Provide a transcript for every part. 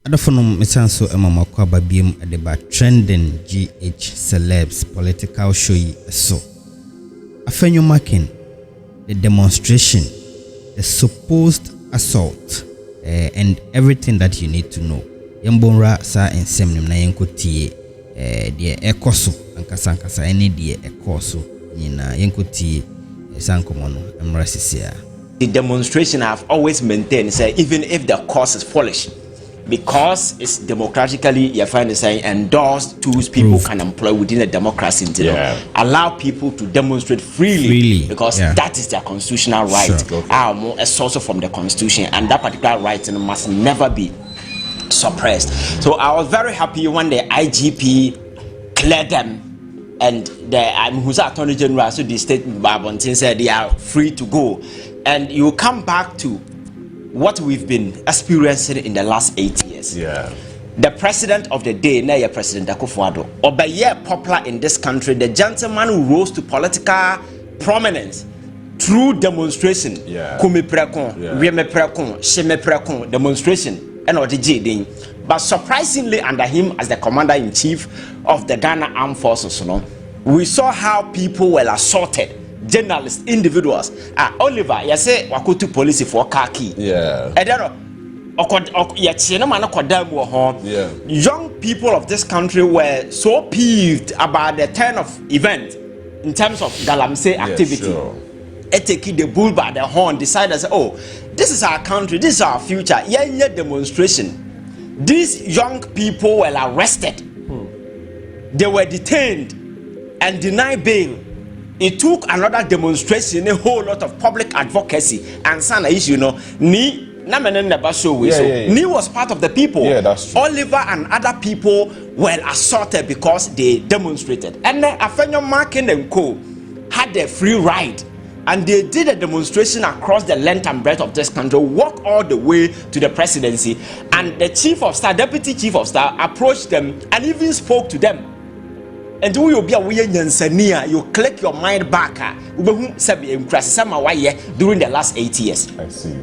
Addo misanso emama kwa babiem adeba trending GH celebs political show so. Afenyo marking the demonstration, the supposed assault, and everything that you need to know. Yambonra sa ensemnim na yenkotie de ekoso ankasa ene de ekoso nyina yenkotie sankomono emrasisia. The demonstration I've always maintained say even if the cause is foolish, because it's democratically you find saying endorsed tools people can employ within a democracy, allow people to demonstrate freely because that is their constitutional right. A source from the constitution, and that particular right must never be suppressed. So I was very happy when the IGP cleared them, and the who's Attorney General, so the state Babontin said they are free to go. And you come back to what we've been experiencing in the last 8 years. The president of the day, now President Akufo-Addo, or by year popular in this country, the gentleman who rose to political prominence through demonstration, demonstration, and but surprisingly under him as the commander-in-chief of the Ghana Armed Forces, we saw how people were assaulted. Journalists, individuals. Oliver, you say wakutu police for khaki. Young people of this country were so peeved about the turn of event in terms of galamsey activity. Taking the bull by the horn, decided, oh, this is our country, this is our future. Demonstration. These young people were arrested. They were detained and denied bail. It took another demonstration, a whole lot of public advocacy, and some issue, Ni was part of the people. Oliver and other people were assaulted because they demonstrated. And then Afenyo Marking and Co. had a free ride, and they did a demonstration across the length and breadth of this country, walked all the way to the presidency, and the chief of staff, deputy chief of staff, approached them and even spoke to them. And you be a you click your mind back during the last 8 years. I see.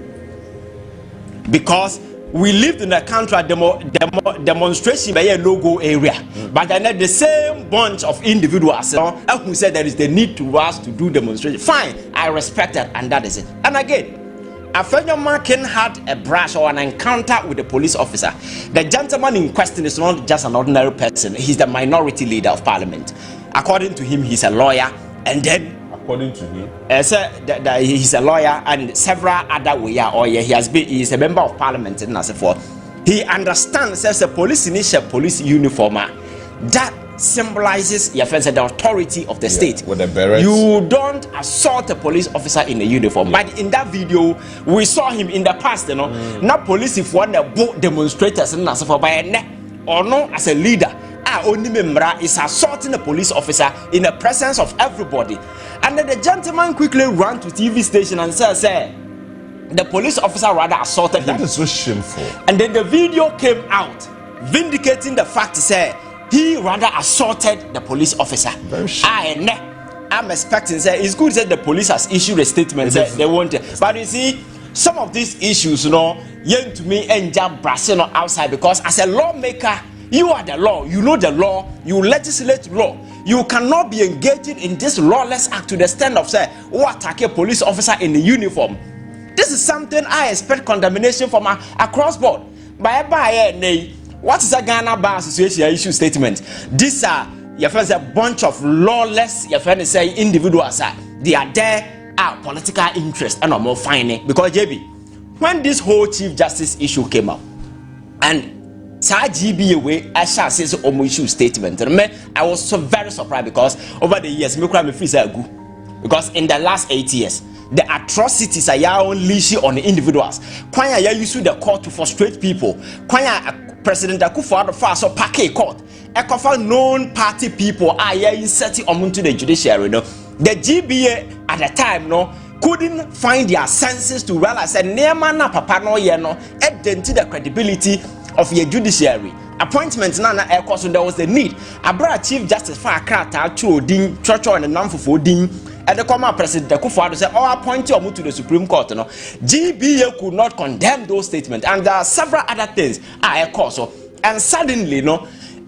Because we lived in a country demonstration by a no-go area, but then the same bunch of individuals who said there is the need to us to do demonstration. Fine, I respect that, and that is it. And again, Afenyo Marking had a brush or an encounter with a police officer. The gentleman in question is not just an ordinary person. He's the minority leader of parliament. According to him, he's a lawyer. And then, according to him, he's a lawyer and several other ways. He is a member of parliament and so forth. He understands as a police initial police uniform that symbolizes the authority of the state. With the berets. You don't assault a police officer in a uniform. But in that video, we saw him in the past, not police if one boat demonstrators and for by a neck or no as a leader. Only member is assaulting a police officer in the presence of everybody. And then the gentleman quickly ran to TV station and said, the police officer rather assaulted him. That is so shameful. And then the video came out vindicating the fact, he rather assaulted the police officer. I'm expecting it's good that the police has issued a statement that they want it. But you see, some of these issues, young to me and jab brassing outside, because as a lawmaker, you are the law, you know the law, you legislate law. You cannot be engaging in this lawless act to the extent of attack a police officer in the uniform. This is something I expect condemnation from across board. What is a Ghana Bar Association issue statement? These are a bunch of lawless individuals. They are there political interest and more fine. Because JB, when this whole Chief Justice issue came up, and GB away, I shall say so issue statement. I was so very surprised because over the years, because in the last 8 years, the atrocities are unleashed on the individuals. Kwanya ya use the court to frustrate people. Kwanya President Akufo-Addo first so pack a court. Ekofa known party people are inserting onto the judiciary. The GBA at the time couldn't find their senses to realize that Neymar papa identity the credibility of your judiciary. Appointments nana air so there was the need. Abra Chief Justice for Akrata to Odin, Church and the Namfo Odin. and the former president Akufo-Addo said, "Oh, appoint you to the Supreme Court." No, GBA could not condemn those statements, and there are several other things. Of course, so and suddenly,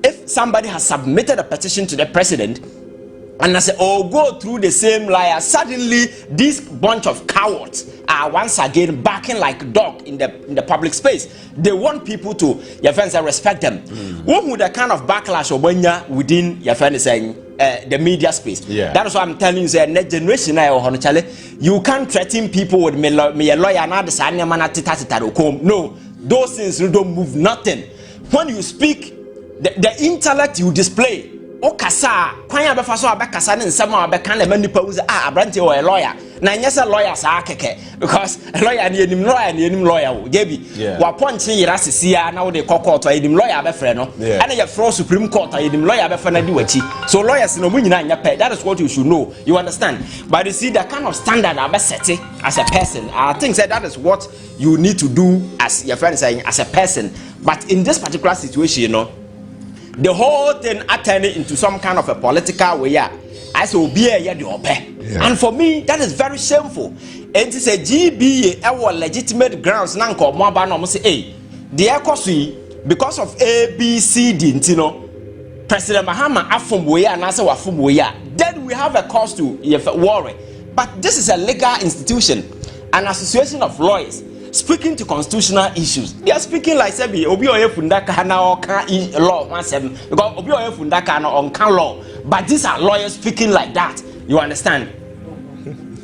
if somebody has submitted a petition to the president, and I say, "Oh, go through the same liar," suddenly this bunch of cowards are once again barking like dog in the public space. They want people to, your friends, respect them. What would the kind of backlash or within your friends saying the media space? Yeah. That is what I'm telling you. The next generation, you can't threaten people with me a lawyer now. No, those things don't move nothing. When you speak, the intellect you display. O kasa kwan ya befa so abekasa ne nsem a abeka na manipa wu abrante o a lawyer na nyesa lawyer sa keke because a lawyer ne enim lawyer wo gebi wa ponche yira sesia na wo de court a enim lawyer abefre no ana ye fro Supreme Court a enim lawyer abefa na di wachi so lawyers no mu nyina nya pe. That is what you should know, you understand. But you see the kind of standard abesete as a person, I think that is what you need to do as your friend saying as a person. But in this particular situation, the whole thing turned into some kind of a political way. I say, and for me, that is very shameful. And to say GBA, our legitimate grounds, nanko mwaba no say, hey, the ekosi because of ABCD, President Mahama afum way and answer wafum way. Then we have a cause to worry. But this is a legal institution, an association of lawyers speaking to constitutional issues. They are speaking like Sebi Obi Oye Fundaka na oka law 17 because Obi Oye Fundaka na onka law. But these are lawyers speaking like that. You understand?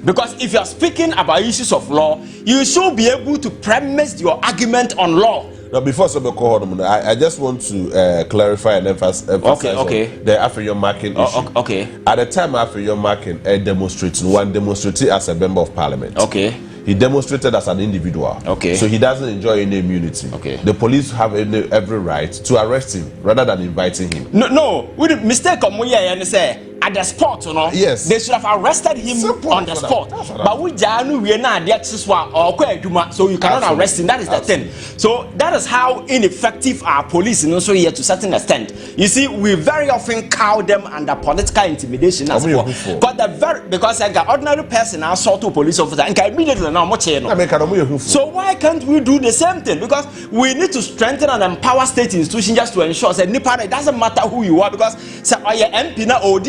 Because if you are speaking about issues of law, you should be able to premise your argument on law. Now, before I just want to clarify and emphasize on the Afenyo marking issue. Okay. At the time Afenyo marking demonstrated as a member of parliament. Okay. He demonstrated as an individual. Okay. So he doesn't enjoy any immunity. Okay. The police have every right to arrest him rather than inviting him. No. With the mistake of Moya and say at the spot, yes, they should have arrested him on the spot. But we are not there so you cannot arrest him. That is the thing. So that is how ineffective our police is also here to a certain extent. You see, we very often cow them under political intimidation as well. Because an ordinary person assault a police officer and immediately now so why can't we do the same thing? Because we need to strengthen and empower state institutions just to ensure that it doesn't matter who you are, because MP or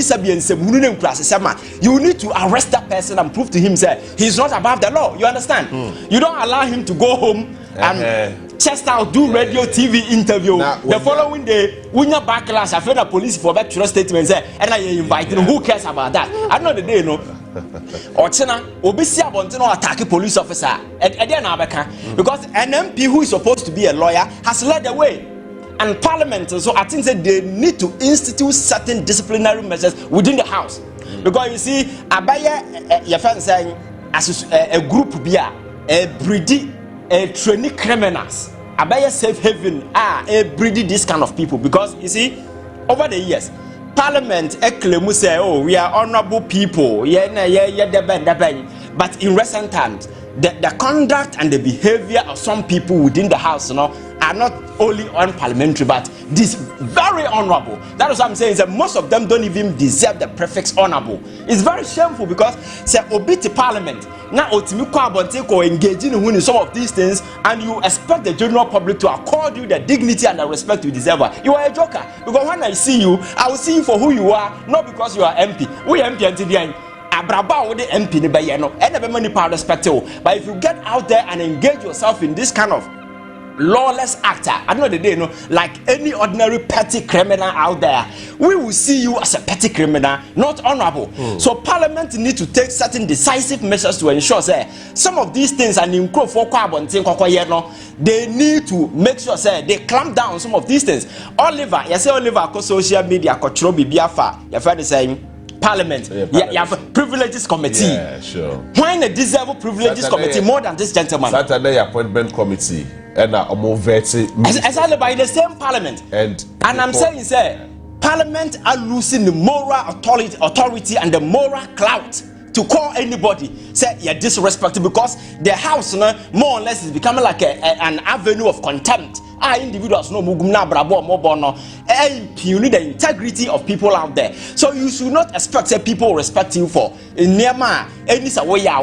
you need to arrest that person and prove to him that he's not above the law. You understand? You don't allow him to go home and chest out, do radio, TV interview. The following day, when you're backlash, I feel the police for back to statements and I invite him. Who cares about that? I know the day, or China, obviously, I want to attack a police officer because an MP who is supposed to be a lawyer has led the way. And parliament, so I think that they need to institute certain disciplinary measures within the house. Because you see, your friend saying, as a group be a breedy, a trainee criminals, a safe haven, breedy this kind of people. Because you see, over the years, Parliament say, oh, we are honorable people, but in recent times, the conduct and the behavior of some people within the house, are not only unparliamentary, but this very honorable. That is what I'm saying, is that most of them don't even deserve the prefix honorable. It's very shameful because say obey parliament. Now engaging in some of these things, and you expect the general public to accord you the dignity and the respect you deserve. You are a joker. Because when I see you, I will see you for who you are, not because you are MP. We MP until the end. Abraba with the MP but if you get out there and engage yourself in this kind of lawless actor, I know the day, like any ordinary petty criminal out there, we will see you as a petty criminal, not honorable. So Parliament need to take certain decisive measures to ensure that some of these things and they need to make sure they clamp down on some of these things. Oliver, social media, your friend is saying Parliament, you have a privileges committee. Yeah, sure. Why a disabled privileges committee more than this gentleman? Saturday appointment committee and exactly by the same Parliament. And I'm saying, sir, Parliament are losing the moral authority and the moral clout to call anybody say you're disrespectful, because the house more or less is becoming like an avenue of contempt individuals no mugum na brabo mobo no you need the integrity of people out there. So you should not expect say people respect you for nema any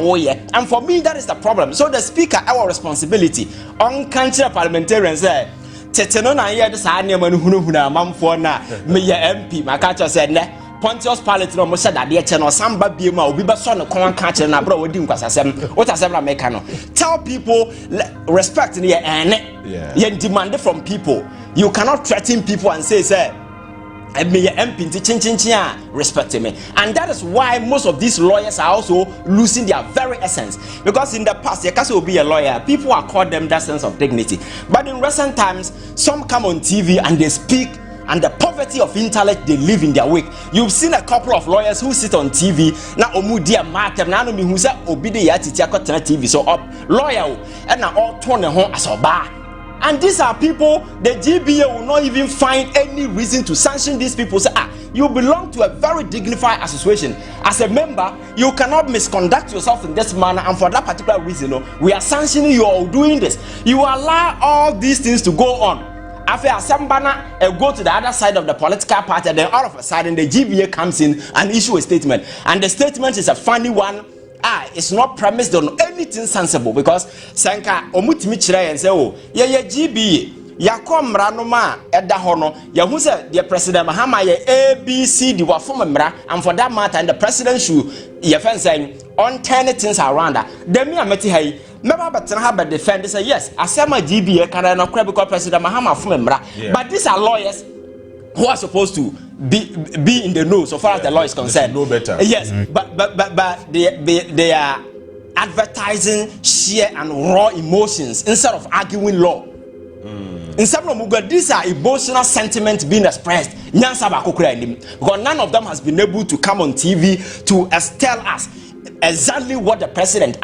way. And for me that is the problem. So the speaker our responsibility on country parliamentarians say teteno na ye de sa nema no hunahuna amamfo na me ye MP maka said ne Pontius Pilate no mo said that dey no samba biem a obi be so no kon ka kire na bro wodi nkwasasem what asem na make no tell people respect ne ye demand from people. You cannot threaten people and say me MP nti respect me. And that is why most of these lawyers are also losing their very essence, because in the past you can't be a lawyer, people are called them that sense of dignity, but in recent times some come on TV and they speak and the poverty of intellect they live in their wake. You've seen a couple of lawyers who sit on TV na omudia matem na no me hu say obi de ya titi akotena TV so up lawyer and na all turn ho asoba. And these are people the GBA will not even find any reason to sanction these people. Say you belong to a very dignified association. As a member, you cannot misconduct yourself in this manner, and for that particular reason, we are sanctioning you or doing this. You allow all these things to go on. After Asambana go to the other side of the political party, and then all of a sudden the GBA comes in and issue a statement. And the statement is a funny one. It's not premised on anything sensible, because Sanka omutimi chire and say, oh, yeah, GBA. Yakom Ranoma Edda Hono, Yahusa, the President Mahama, ABC, the Wafumra, and for that matter, and the president should, Yafen saying, on 10 things around that. Then me, I met him. Remember, but Tanhaba defend say, yes, Asama GBA can not credible President Mahama Fumra. But these are lawyers who are supposed to be in the know so far as the law is concerned. Know better. Yes, but they are advertising sheer and raw emotions instead of arguing law. In some of these are emotional sentiments being expressed. Because none of them has been able to come on TV to tell us exactly what the president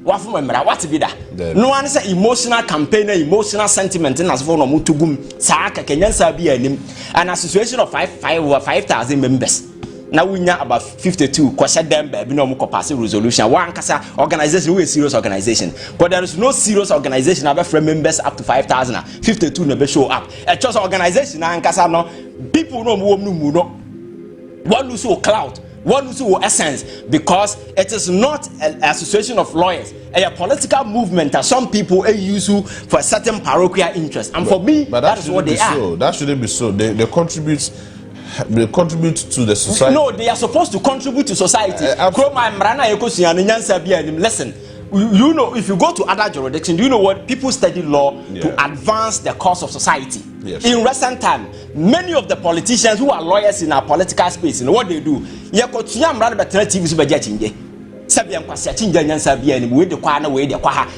what be that. No one say emotional campaign, emotional sentiment in as for no mutugum saaka kenyansa bi anim an association of 5,000 members. Now we know about 52 question them baby no mo pass resolution one kasa organization we a serious organization, but there is no serious organization have friend members up to 5,000 52 never show up a just organization and kasa no people no no what lose your clout, what lose your essence, because it is not an association of lawyers, a political movement that some people use for a certain parochial interest, and for me that is what they are. That shouldn't be so. They contribute to the society. No, they are supposed to contribute to society. Listen, you know, if you go to other jurisdictions, do you know what people study law to advance the cause of society? Yes. In recent time, many of the politicians who are lawyers in our political space, you know what they do?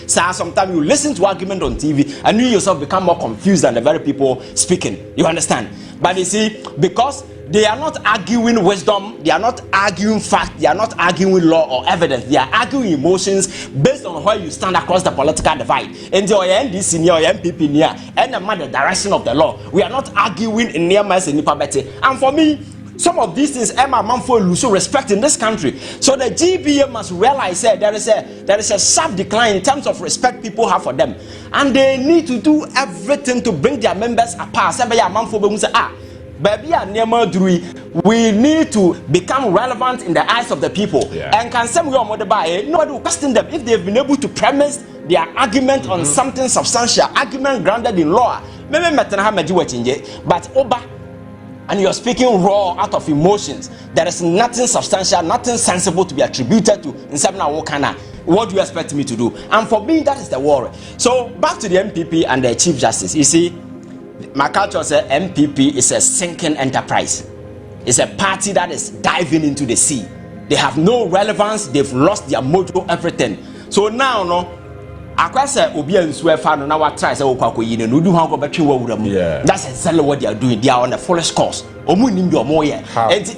Sometimes you listen to argument on TV and you yourself become more confused than the very people speaking. You understand? But you see, because they are not arguing wisdom, they are not arguing fact, they are not arguing law or evidence, they are arguing emotions based on where you stand across the political divide. And the NDC near MPP near and the direction of the law. We are not arguing in near mass and Nipabete. And for me, some of these things Emma Manfo lose respect in this country. So the GBA must realize that there is a sharp decline in terms of respect people have for them. And they need to do everything to bring their members apart. We need to become relevant in the eyes of the people. And can some nobody will question them if they've been able to premise their argument on something substantial, argument grounded in law. But Oba, and you're speaking raw out of emotions. There is nothing substantial, nothing sensible to be attributed to in Sabna Wokana. What do you expect me to do? And for me, that is the worry. So back to the MPP and the Chief Justice. You see, my culture says MPP is a sinking enterprise. It's a party that is diving into the sea. They have no relevance. They've lost their mojo, everything. So now, no. That's exactly what they are doing. They are on the fullest course. And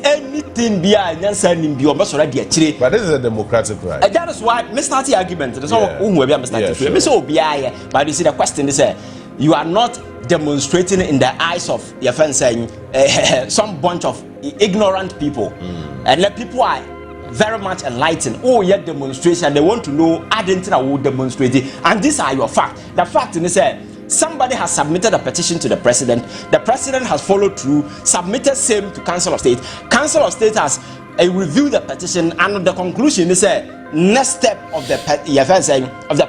anything but this is a democratic right. That is why Mr. T argument. But you see, the question is, you are not demonstrating in the eyes of your friends saying some bunch of ignorant people, and let people are very much enlightened. Oh, yet demonstration. They want to know. I didn't will demonstrate it, and these are your facts. The fact is somebody has submitted a petition to the president has followed through, submitted same to council of state has reviewed the petition, and the conclusion is next step of the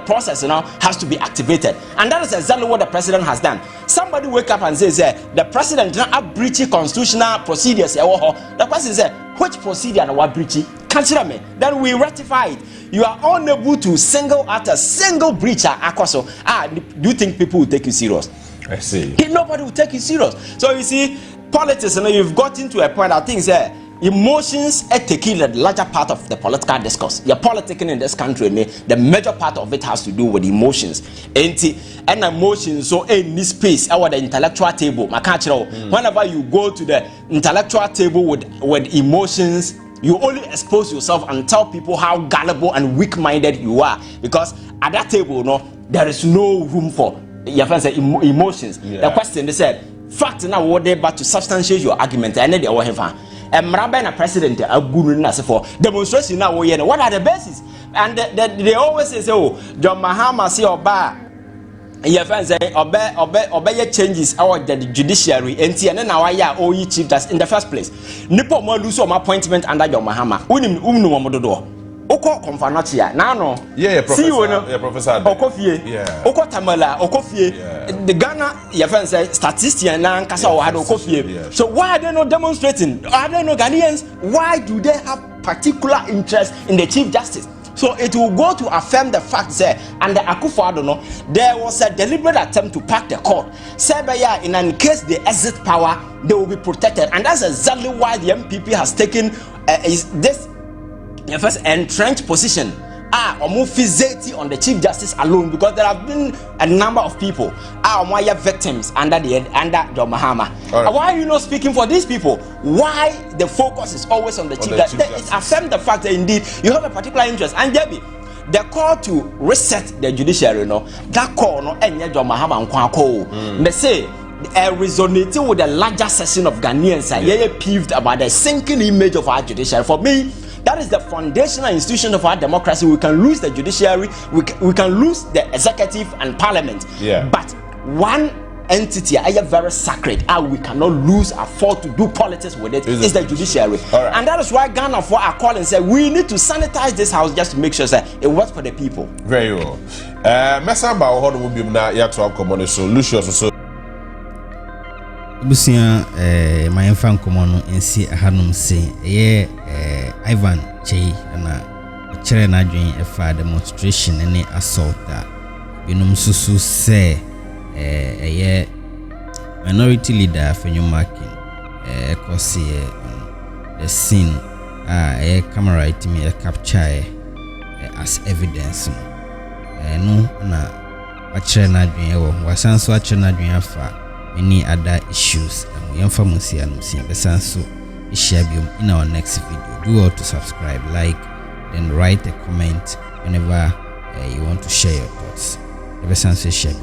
process has to be activated, and that is exactly what the president has done. Somebody wake up and says the president did not breach constitutional procedures. The question is which procedure was breached? Consider me. Then we rectify it. You are unable to single out a single breacher. Do you think people will take you serious? I see. Nobody will take you serious. So you see, politics, you've gotten to a point. I think emotions are taking the larger part of the political discourse. You're politicking in this country, the major part of it has to do with emotions. And emotions, so in this space, our the intellectual table, whenever you go to the intellectual table with emotions, you only expose yourself and tell people how gullible and weak-minded you are, because at that table, there is no room for emotions. The question is fact now what they but to substantiate your argument, and they have and Mraba president a good for demonstration now. What are the basis? And they always say, oh, John Mahama say oba your friends say obey changes our the judiciary and then now OE chief that's in the first place. Nipo mo lose some appointment under John Mahama. Unim mododo. Oko konfanatia na no professor okofie oko tamala okofie the Ghana your friends say statistician na nkasa o had okofie. So why are they not demonstrating? Are they not Ghanaians? Why do they have particular interest in the chief justice? So it will go to affirm the fact that under Akufo-Addo there was a deliberate attempt to pack the court. In case they exit power, they will be protected, and that's exactly why the MPP has taken this first entrenched position fixate on the chief justice alone, because there have been a number of people victims under John Mahama. Right. Why are you not speaking for these people? Why the focus is always on the chief justice? It affirms the fact that indeed you have a particular interest. And Debbie, the call to reset the judiciary, that call John Mahama they say resonating with the larger section of Ghanaians, peeved about the sinking image of our judiciary. For me, that is the foundational institution of our democracy. We can lose the judiciary, we can lose the executive and parliament. But one entity are very sacred, and we cannot lose, afford to do politics with it, is the judiciary. Right. And that is why Ghana for our call and say we need to sanitize this house just to make sure that it works for the people. Very well. Mesamba ohodo will be na yato common solutions so busia my fan komono ensi ahanum se Ivan Chey na chere na adwen efa demonstration ne assault that binum susu se minority leader Afenyo cause the scene camera itimi capture as evidence no na chere na adwen ewo wasanso chere na adwen afa many other issues in our next video. Do all to subscribe, like, then write a comment whenever you want to share your thoughts. Share